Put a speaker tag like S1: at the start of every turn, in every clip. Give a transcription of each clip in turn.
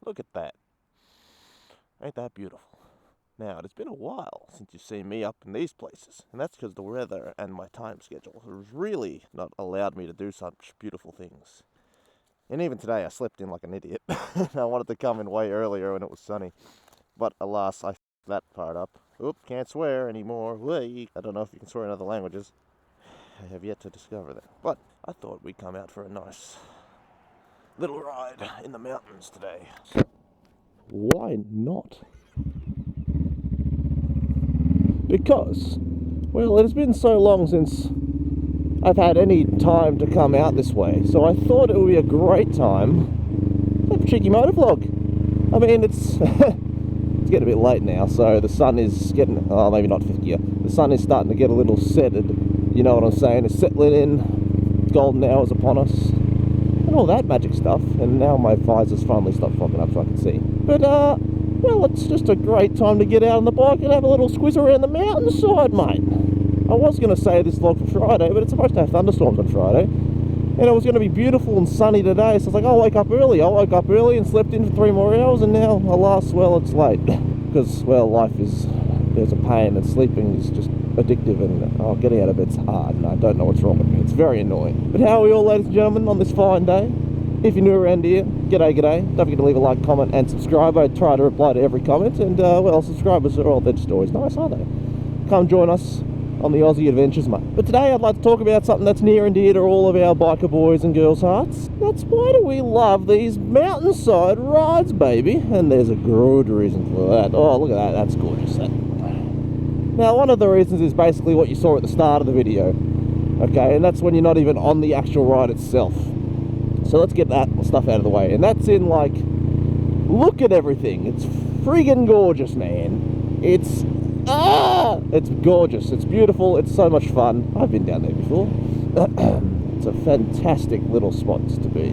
S1: Look at that. Ain't that beautiful? Now, it has been a while since you've seen me up in these places, and that's because the weather and my time schedule has really not allowed me to do such beautiful things. And even today I slept in like an idiot. I wanted to come in way earlier when it was sunny. But alas, I f***ed that part up. Oop, can't swear anymore. Whee! I don't know if you can swear in other languages. I have yet to discover that. But I thought we'd come out for a nice little ride in the mountains today. Why not? Because, well, it has been so long since I've had any time to come out this way, so I thought it would be a great time to have a cheeky motovlog. I mean, it's it's getting a bit late now, so the sun is getting, oh, maybe not 50 yet. The sun is starting to get a little setted, you know what I'm saying, it's settling in, golden hours upon us, and all that magic stuff, and now my visor's finally stopped fogging up so I can see. But, well, it's just a great time to get out on the bike and have a little squiz around the mountainside, mate. I was going to say this vlog for Friday, but it's supposed to have thunderstorms on Friday. And it was going to be beautiful and sunny today, so I was like, I'll wake up early. I woke up early and slept in for 3 more hours, and now, alas, well, it's late. Because, well, life is, there's a pain, and sleeping is just addictive, and getting out of bed's hard, and I don't know what's wrong with me. It's very annoying. But how are we all, ladies and gentlemen, on this fine day? If you're new around here, g'day, g'day. Don't forget to leave a like, comment, and subscribe. I try to reply to every comment, and, well, subscribers are all veg stories. Nice, aren't they? Come join us on the Aussie adventures, mate. But today I'd like to talk about something that's near and dear to all of our biker boys and girls' hearts. That's why do we love these mountainside rides, baby? And there's a good reason for that. Oh, look at that. That's gorgeous. Now, one of the reasons is basically what you saw at the start of the video. Okay, and that's when you're not even on the actual ride itself. So let's get that stuff out of the way. And that's in, like, look at everything. It's friggin' gorgeous, man. It's gorgeous, it's beautiful, it's so much fun. I've been down there before. It's a fantastic little spot to be.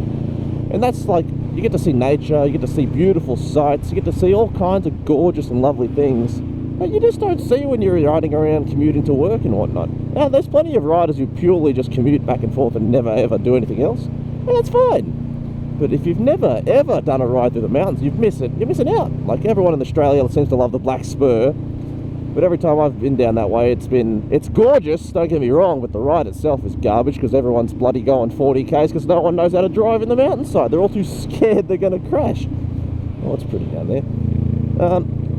S1: And that's like, you get to see nature, you get to see beautiful sights, you get to see all kinds of gorgeous and lovely things that you just don't see when you're riding around commuting to work and whatnot. Now, there's plenty of riders who purely just commute back and forth and never ever do anything else, and that's fine. But if you've never ever done a ride through the mountains, you're missing out. Like, everyone in Australia seems to love the Black Spur, but every time I've been down that way, it's gorgeous, don't get me wrong, but the ride itself is garbage because everyone's bloody going 40 k's because no one knows how to drive in the mountainside. They're all too scared they're going to crash. Oh, it's pretty down there.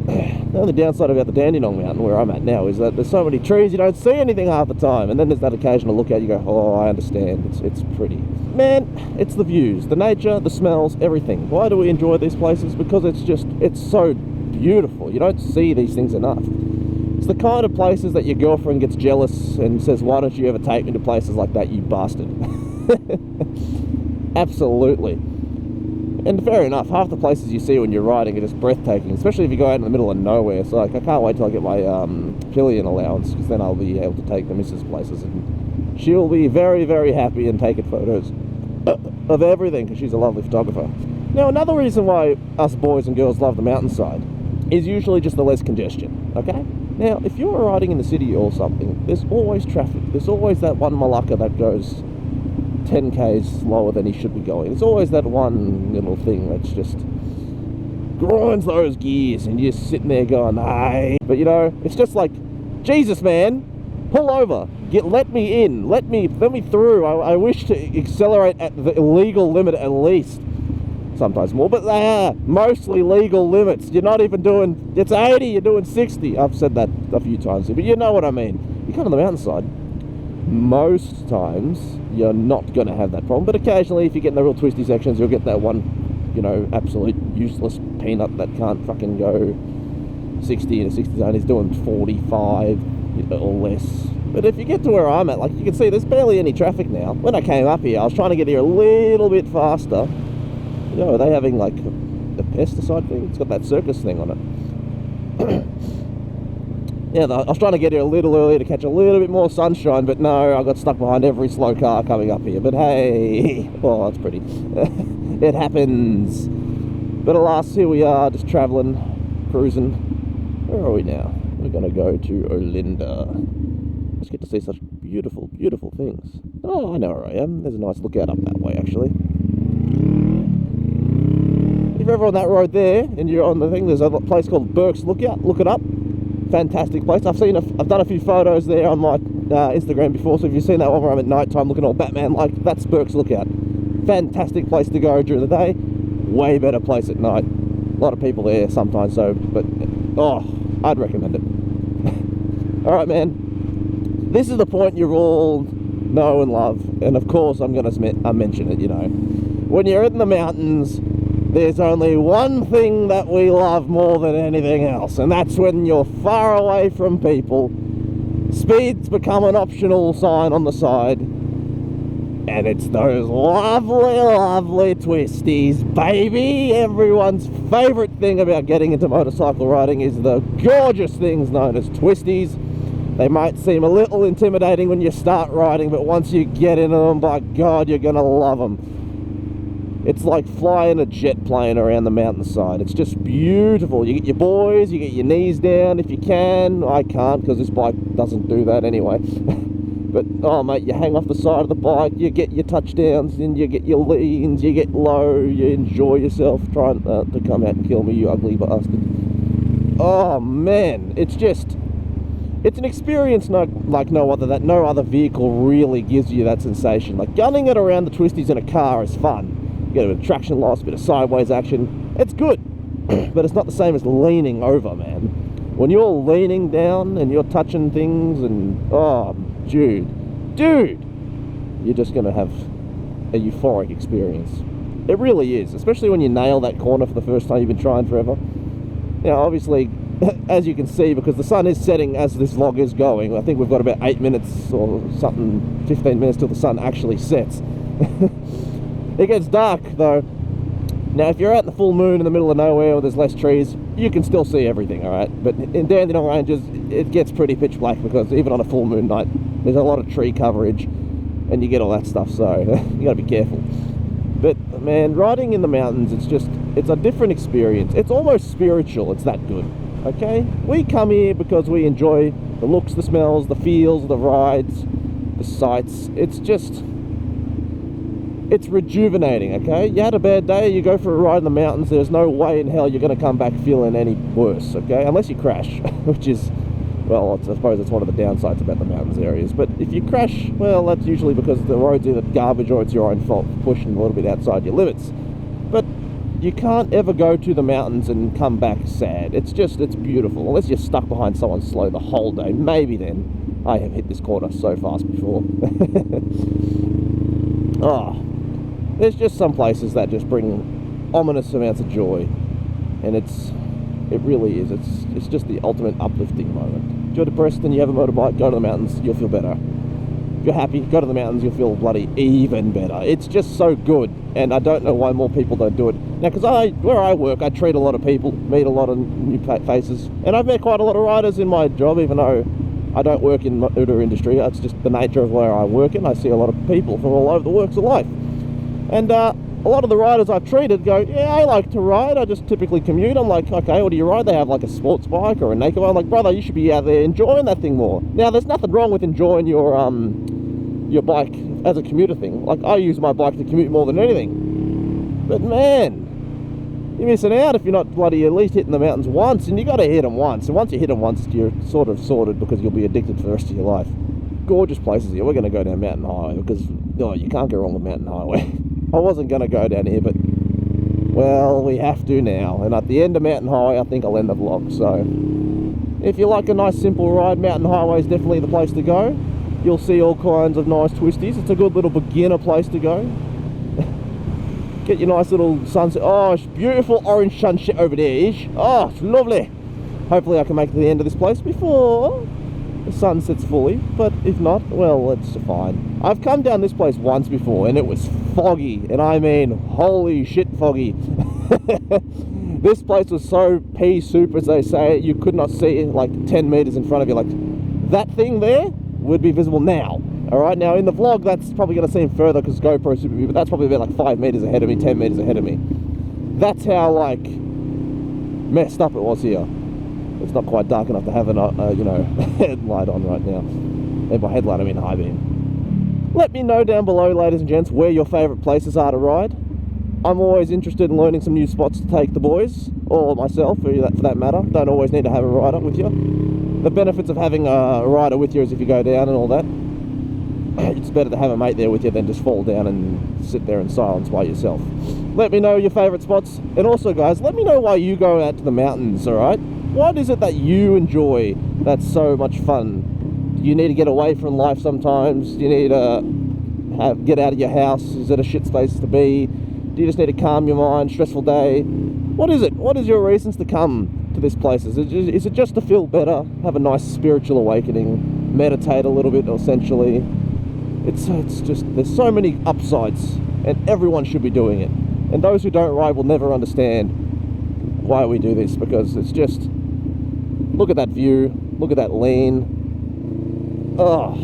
S1: The only downside about the Dandenong Mountain, where I'm at now, is that there's so many trees you don't see anything half the time, and then there's that occasional look out, you go, oh, I understand, it's pretty. Man, it's the views, the nature, the smells, everything. Why do we enjoy these places? Because it's so beautiful. You don't see these things enough. It's the kind of places that your girlfriend gets jealous and says, why don't you ever take me to places like that, you bastard? Absolutely. And fair enough, half the places you see when you're riding are just breathtaking, especially if you go out in the middle of nowhere. So, like, I can't wait till I get my pillion allowance, because then I'll be able to take the missus places, and she'll be very, very happy and taking photos of everything, because she's a lovely photographer. Now, another reason why us boys and girls love the mountainside is usually just the less congestion, okay? Now, if you're riding in the city or something, there's always traffic. There's always that one malacca that goes 10 k's slower than he should be going. There's always that one little thing that's just grinds those gears, and you're sitting there going, hey. But, you know, it's just like, Jesus, man, pull over. Let me in. Let me through. I wish to accelerate at the legal limit at least. Sometimes more, but they are mostly legal limits. You're not even doing, it's 80, you're doing 60. I've said that a few times, but you know what I mean. You come on the mountainside, most times you're not going to have that problem, but occasionally if you get in the real twisty sections, you'll get that one, you know, absolute useless peanut that can't fucking go 60 in a 60 zone. He's doing 45 or less. But if you get to where I'm at, like, you can see there's barely any traffic now. When I came up here, I was trying to get here a little bit faster. You know, are they having, like, the pesticide thing? It's got that circus thing on it. Yeah, I was trying to get here a little earlier to catch a little bit more sunshine, but no, I got stuck behind every slow car coming up here. But hey, oh, that's pretty. It happens. But alas, here we are, just travelling, cruising. Where are we now? We're going to go to Olinda. Just get to see such beautiful, beautiful things. Oh, I know where I am. There's a nice lookout up that way, actually. If you're ever on that road there and you're on the thing, there's a place called Burke's Lookout. Look it up. Fantastic place. I've done a few photos there on my Instagram before, so if you've seen that one where I'm at night time looking all Batman like, that's Burke's Lookout. Fantastic place to go during the day. Way better place at night. A lot of people there sometimes, so, but oh, I'd recommend it. All right, man. This is the point you all know and love, and of course I'm going to mention it. You know, when you're in the mountains, there's only one thing that we love more than anything else, and that's when you're far away from people. Speeds become an optional sign on the side, and it's those lovely twisties, baby. Everyone's favourite thing about getting into motorcycle riding is the gorgeous things known as twisties. They might seem a little intimidating when you start riding, but once you get into them, by God, you're going to love them. It's like flying a jet plane around the mountainside. It's just beautiful. You get your boys, you get your knees down if you can. I can't because this bike doesn't do that anyway. But, oh mate, you hang off the side of the bike, you get your touchdowns, and you get your leans, you get low, you enjoy yourself, trying to come out and kill me, you ugly bastard. Oh man, it's an experience like no other. That no other vehicle really gives you that sensation. Like gunning it around the twisties in a car is fun. You get a bit of traction loss, a bit of sideways action. It's good, but it's not the same as leaning over, man. When you're leaning down and you're touching things and, oh, dude, you're just going to have a euphoric experience. It really is, especially when you nail that corner for the first time. You've been trying forever. You know, obviously, as you can see, because the sun is setting as this vlog is going, I think we've got about 8 minutes or something, 15 minutes till the sun actually sets. It gets dark though. Now if you're out in the full moon in the middle of nowhere where there's less trees, you can still see everything, alright? But in Dandenong Ranges, it gets pretty pitch black because even on a full moon night, there's a lot of tree coverage and you get all that stuff, so you gotta be careful. But man, riding in the mountains, it's a different experience. It's almost spiritual, it's that good, okay? We come here because we enjoy the looks, the smells, the feels, the rides, the sights. It's rejuvenating, okay? You had a bad day, you go for a ride in the mountains, there's no way in hell you're going to come back feeling any worse, okay? Unless you crash, which is, well, I suppose it's one of the downsides about the mountains areas. But if you crash, well, that's usually because the road's either garbage or it's your own fault for pushing a little bit outside your limits. But you can't ever go to the mountains and come back sad. It's beautiful. Unless you're stuck behind someone slow the whole day. Maybe then. I have hit this corner so fast before. Oh. There's just some places that just bring ominous amounts of joy, and it really is. It's just the ultimate uplifting moment. If you're depressed and you have a motorbike, go to the mountains, you'll feel better. If you're happy, go to the mountains, you'll feel bloody even better. It's just so good, and I don't know why more people don't do it. Now, because where I work, I treat a lot of people, meet a lot of new faces, and I've met quite a lot of riders in my job, even though I don't work in the motor industry. That's just the nature of where I work in. I see a lot of people from all over the walks of life. And a lot of the riders I've treated go, yeah, I like to ride, I just typically commute. I'm like, okay, what do you ride? They have like a sports bike or a naked bike. I'm like, brother, you should be out there enjoying that thing more. Now, there's nothing wrong with enjoying your bike as a commuter thing. Like, I use my bike to commute more than anything. But man, you're missing out if you're not bloody at least hitting the mountains once, and you got to hit them once. And once you hit them once, you're sort of sorted because you'll be addicted for the rest of your life. Gorgeous places here. We're going to go down Mountain Highway because, oh, you can't go wrong with Mountain Highway. I wasn't going to go down here, but, well, we have to now. And at the end of Mountain Highway, I think I'll end the vlog. So, if you like a nice simple ride, Mountain Highway is definitely the place to go. You'll see all kinds of nice twisties. It's a good little beginner place to go. Get your nice little sunset. Oh, it's beautiful orange sunset over there, ish. Oh, it's lovely. Hopefully I can make it to the end of this place before the sun sets fully, but if not, well, it's fine. I've come down this place once before and it was foggy, and I mean holy shit foggy. This place was so pea soup, as they say, you could not see like 10 meters in front of you. Like, that thing there would be visible now. Alright, now in the vlog that's probably going to seem further because GoPro super view, but that's probably about like 5 meters ahead of me, 10 meters ahead of me. That's how like messed up it was here. It's not quite dark enough to have a headlight on right now. And by headlight I mean high beam. Let me know down below, ladies and gents, where your favourite places are to ride. I'm always interested in learning some new spots to take the boys, or myself for that matter. Don't always need to have a rider with you. The benefits of having a rider with you is if you go down and all that, it's better to have a mate there with you than just fall down and sit there in silence by yourself. Let me know your favourite spots, and also guys, let me know why you go out to the mountains, alright? What is it that you enjoy that's so much fun? Do you need to get away from life sometimes? Do you need to get out of your house? Is it a shit space to be? Do you just need to calm your mind? Stressful day? What is it? What is your reasons to come to this place? Is it just to feel better, have a nice spiritual awakening, meditate a little bit essentially? It's just, there's so many upsides, and everyone should be doing it. And those who don't ride will never understand why we do this, because it's just, look at that view, look at that lean. Oh,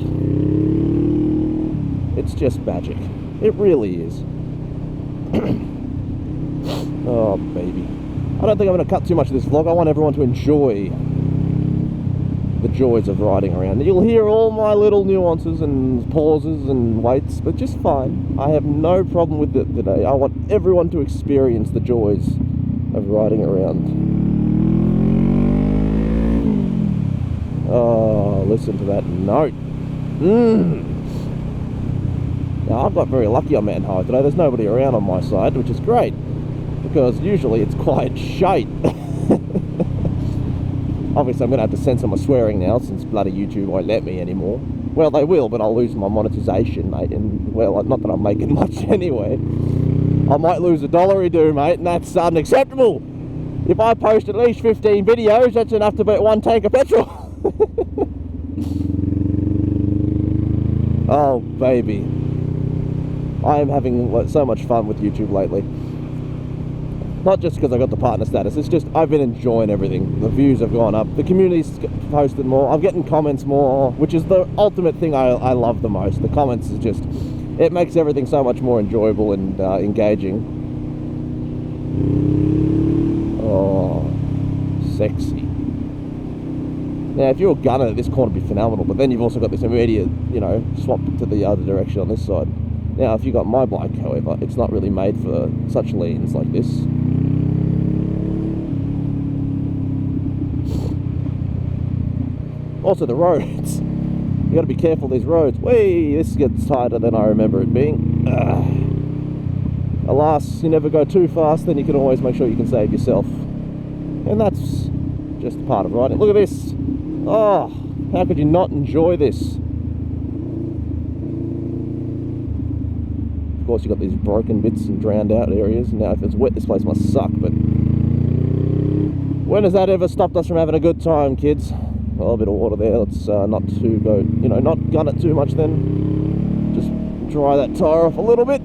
S1: it's just magic. It really is. Oh, baby. I don't think I'm going to cut too much of this vlog. I want everyone to enjoy the joys of riding around. You'll hear all my little nuances and pauses and waits, but just fine. I have no problem with it today. I want everyone to experience the joys of riding around. Oh, listen to that note. Now, I've got very lucky on Mountain High today. There's nobody around on my side, which is great, because usually it's quite shite. Obviously, I'm going to have to censor my swearing now, since bloody YouTube won't let me anymore. Well, they will, but I'll lose my monetization, mate. And, well, not that I'm making much anyway. I might lose $1 or $2, mate, and that's unacceptable. If I post at least 15 videos, that's enough to beat 1 tank of petrol. Oh, baby. I am having so much fun with YouTube lately. Not just because I got the partner status, it's just I've been enjoying everything. The views have gone up, the community's posted more, I'm getting comments more, which is the ultimate thing I love the most. The comments is just, it makes everything so much more enjoyable and engaging. Oh, sexy. Now, if you're a gunner, this corner would be phenomenal, but then you've also got this immediate, you know, swap to the other direction on this side. Now, if you've got my bike, however, it's not really made for such leans like this. Also, the roads. You got to be careful these roads. Whee! This gets tighter than I remember it being. Alas, you never go too fast, then you can always make sure you can save yourself. And that's just part of riding. Look at this. Oh, how could you not enjoy this? Of course, you've got these broken bits and drowned out areas. Now, if it's wet, this place must suck, but when has that ever stopped us from having a good time, kids? Well, a bit of water there. Let's not to go, you know, not gun it too much then. Just dry that tire off a little bit.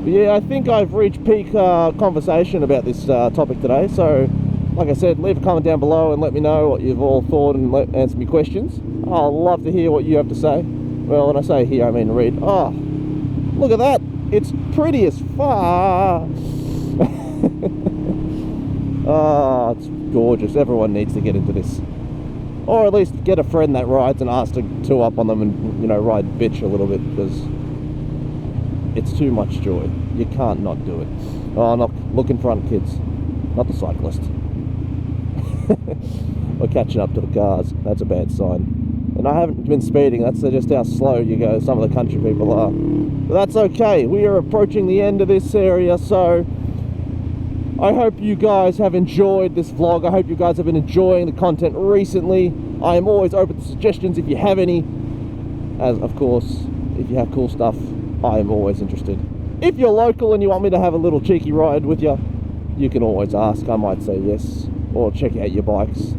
S1: But yeah, I think I've reached peak conversation about this topic today. So, like I said, leave a comment down below and let me know what you've all thought and answer me questions. I'll love to hear what you have to say. Well, when I say hear, I mean read. Oh, look at that. It's pretty as far. Oh, it's gorgeous. Everyone needs to get into this. Or at least get a friend that rides and ask to tour up on them and, you know, ride bitch a little bit, because it's too much joy. You can't not do it. Oh, look in front, kids. Not the cyclist. We're catching up to the cars. That's a bad sign. And I haven't been speeding. That's just how slow you go. Some of the country people are. But that's okay. We are approaching the end of this area, so I hope you guys have enjoyed this vlog. I hope you guys have been enjoying the content recently. I am always open to suggestions if you have any. As, of course, if you have cool stuff, I am always interested. If you're local and you want me to have a little cheeky ride with you, you can always ask. I might say yes. Or check out your bikes.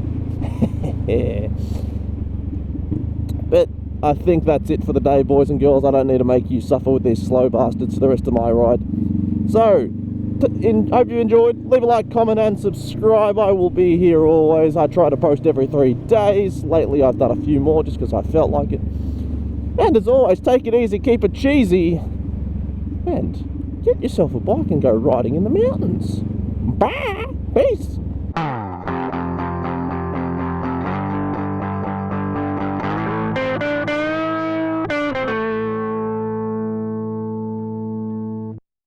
S1: But I think that's it for the day, boys and girls. I don't need to make you suffer with these slow bastards for the rest of my ride. So, hope you enjoyed. Leave a like, comment and subscribe. I will be here always. I try to post every 3 days. Lately I've done a few more just because I felt like it. And as always, take it easy, keep it cheesy, and get yourself a bike and go riding in the mountains. Bye! Peace!